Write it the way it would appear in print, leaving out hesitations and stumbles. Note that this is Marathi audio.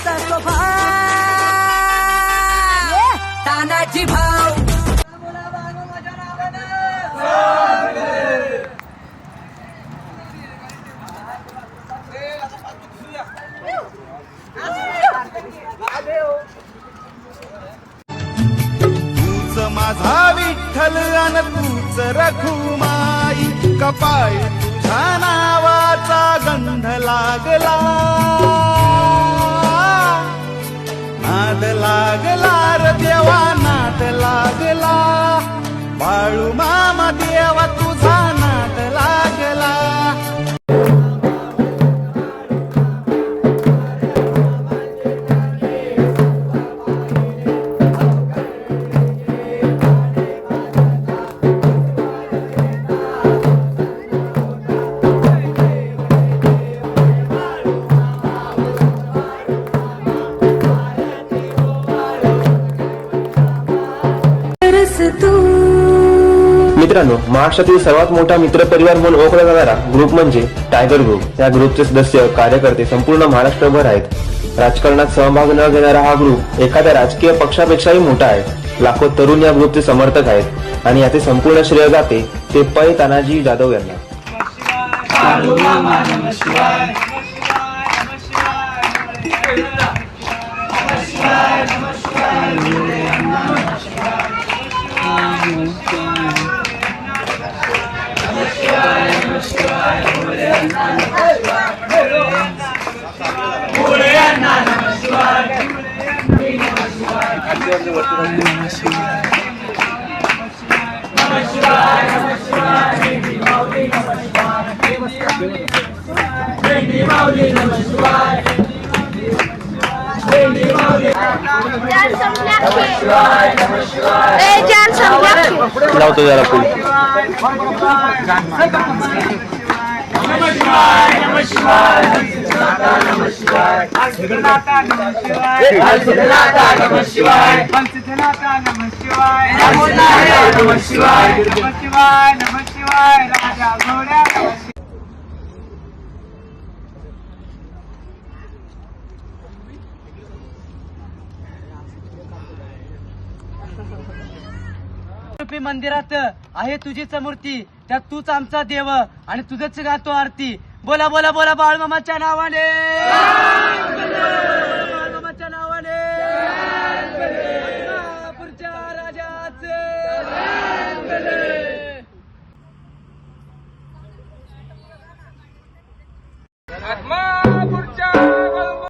तानाचा स्वभाव तानाजी भाव तूच माझा विठ्ठल अन तूच रखुमाई कपाळी तुझ्या नावाचा गंध लागला नाद लागला र देवा नाद लागला बाळू मामा देवा तुझा नाद लागला मित्रांनो, महाराष्ट्रातील सर्वात मोठा मित्र परिवार म्हणून ओळखला जाणारा ग्रुप म्हणजे टायगर ग्रुप. या ग्रुपचे सदस्य कार्यकर्ते संपूर्ण महाराष्ट्रभर आहेत. राजकारणात सहभाग न घेणारा हा ग्रुप एखाद्या राजकीय पक्षापेक्षाही मोठा आहे. लाखो तरुण या ग्रुपचे समर्थक आहेत आणि याचे संपूर्ण श्रेय जाते ते पै तानाजी जाधव यांना. लावतो जरा पुढे. मंदिरात आहे तुझीच मूर्ती त्यात तूच आमचा देव आणि तुझंच गातो आरती. बोला बोला बोला बाळूमामाच्या नावाने.